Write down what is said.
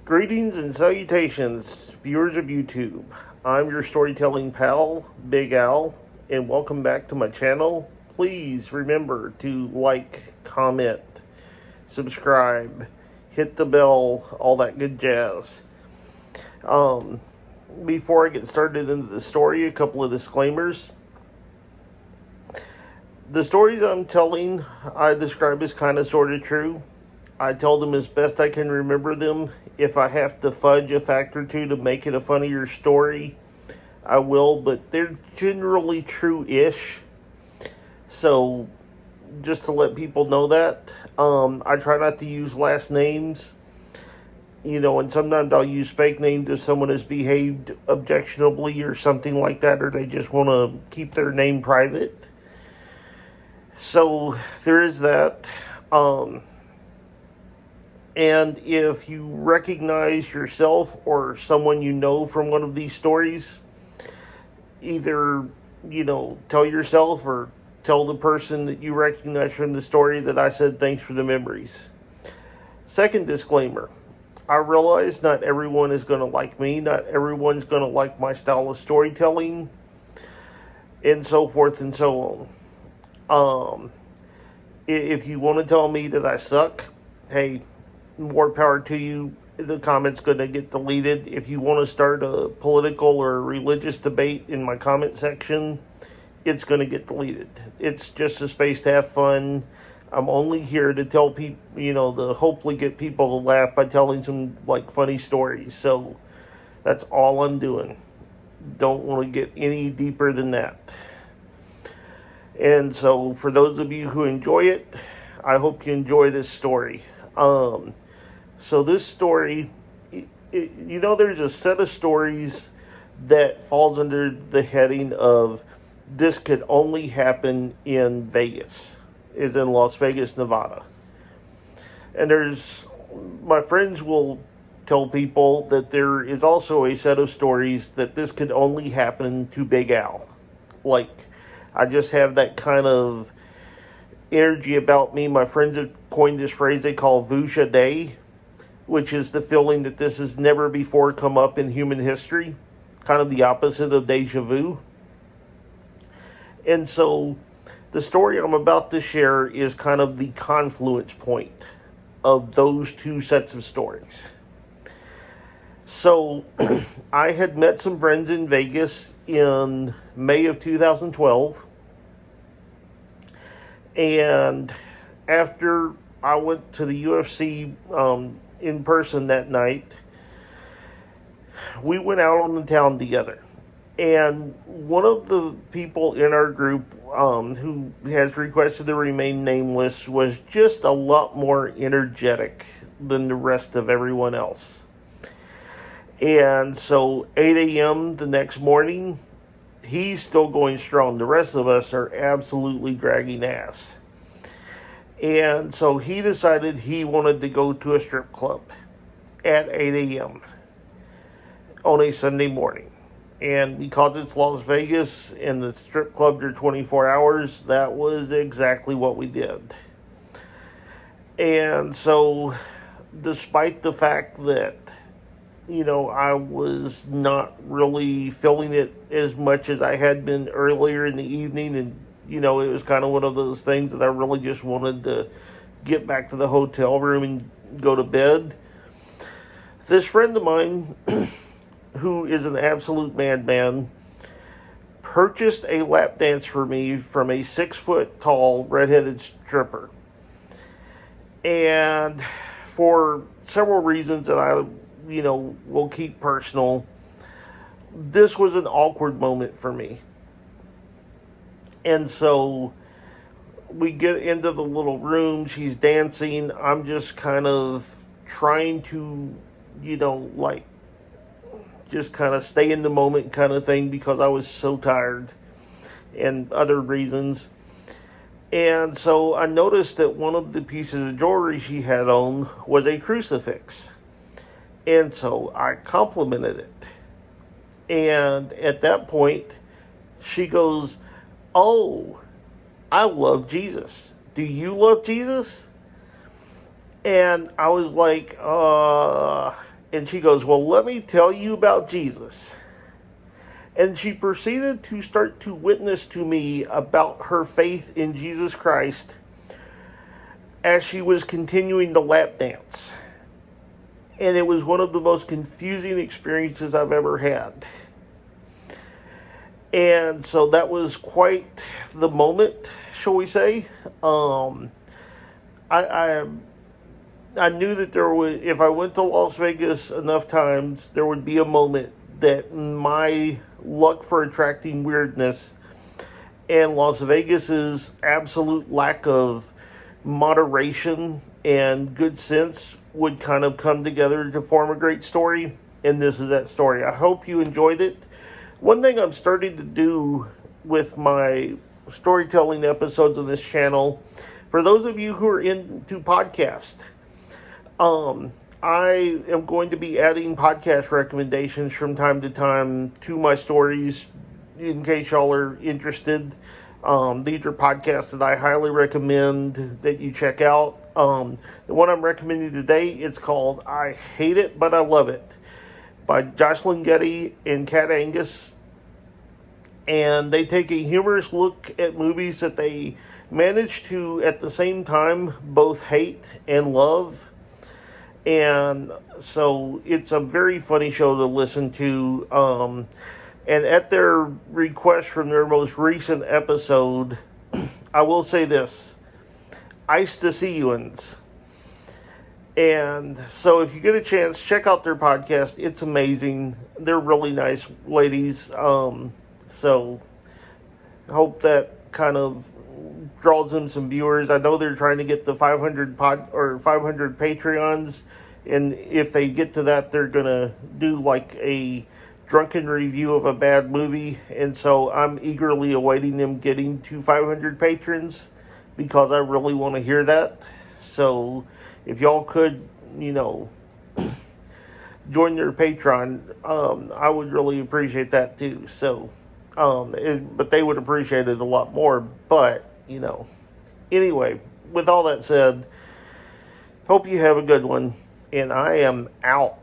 Greetings and salutations, viewers of YouTube. I'm your storytelling pal, Big Al, and welcome back to my channel. Please remember to like, comment, subscribe, hit the bell, all that good jazz. Before I get started into the story, a couple of disclaimers. The stories I'm telling, I describe as kind of sort of true. I tell them as best I can remember them. If I have to fudge a fact or two to make it a funnier story, I will, but they're generally true-ish. So, just to let people know that, I try not to use last names, and sometimes I'll use fake names if someone has behaved objectionably or something like that, or they just want to keep their name private. So, there is that. And if you recognize yourself or someone you know from one of these stories, either, tell yourself or tell the person that you recognize from the story that I said thanks for the memories. Second disclaimer. I realize not everyone is going to like me. Not everyone's going to like my style of storytelling, and so forth and so on. If you want to tell me that I suck, hey, more power to you. The comment's going to get deleted. If you want to start a political or religious debate in my comment section, it's going to get deleted. It's just a space to have fun. I'm only here to tell people, to hopefully get people to laugh by telling some, funny stories. So, that's all I'm doing. Don't want to get any deeper than that. And so, for those of you who enjoy it, I hope you enjoy this story. So this story, there's a set of stories that falls under the heading of this could only happen in Vegas, is in Las Vegas, Nevada. And my friends will tell people that there is also a set of stories that this could only happen to Big Al. I just have that kind of energy about me. My friends have coined this phrase they call Vusha Day, which is the feeling that this has never before come up in human history, kind of the opposite of deja vu. And so the story I'm about to share is kind of the confluence point of those two sets of stories. So I had met some friends in Vegas in May of 2012. And after I went to the UFC in person that night, we went out on the town together. And one of the people in our group who has requested to remain nameless was just a lot more energetic than the rest of everyone else. And so 8 a.m. the next morning, he's still going strong. The rest of us are absolutely dragging ass. And so he decided he wanted to go to a strip club at 8 a.m. on a Sunday morning. And because it's Las Vegas and the strip clubs are 24 hours, that was exactly what we did. And so, despite the fact that, I was not really feeling it as much as I had been earlier in the evening, and it was kind of one of those things that I really just wanted to get back to the hotel room and go to bed. This friend of mine, who is an absolute madman, purchased a lap dance for me from a 6-foot-tall redheaded stripper. And for several reasons that I, will keep personal, this was an awkward moment for me. And so we get into the little room, she's dancing, I'm just kind of trying to, just kind of stay in the moment kind of thing because I was so tired and other reasons. And so I noticed that one of the pieces of jewelry she had on was a crucifix. And so I complimented it. And at that point, she goes, "Oh, I love Jesus. Do you love Jesus?" And I was like, And she goes, well, let me tell you about Jesus. And she proceeded to start to witness to me about her faith in Jesus Christ as she was continuing to lap dance. And it was one of the most confusing experiences I've ever had. And so that was quite the moment, shall we say. I knew that there would, if I went to Las Vegas enough times, there would be a moment that my luck for attracting weirdness and Las Vegas's absolute lack of moderation and good sense would kind of come together to form a great story. And this is that story. I hope you enjoyed it. One thing I'm starting to do with my storytelling episodes on this channel, for those of you who are into podcasts, I am going to be adding podcast recommendations from time to time to my stories in case y'all are interested. These are podcasts that I highly recommend that you check out. The one I'm recommending today, it's called I Hate It, But I Love It by Jocelyn and Kat Angus. And they take a humorous look at movies that they manage to, at the same time, both hate and love. And so it's a very funny show to listen to. And at their request from their most recent episode, I will say this: Ice to see you'uns. And so if you get a chance, check out their podcast. It's amazing. They're really nice ladies. So hope that kind of draws them some viewers. I know they're trying to get the 500 Patreons, and if they get to that, they're gonna do like a drunken review of a bad movie. And so I'm eagerly awaiting them getting to 500 patrons because I really want to hear that. So if y'all could, join their Patreon, I would really appreciate that too. So, but they would appreciate it a lot more. But, anyway, with all that said, hope you have a good one, and I am out.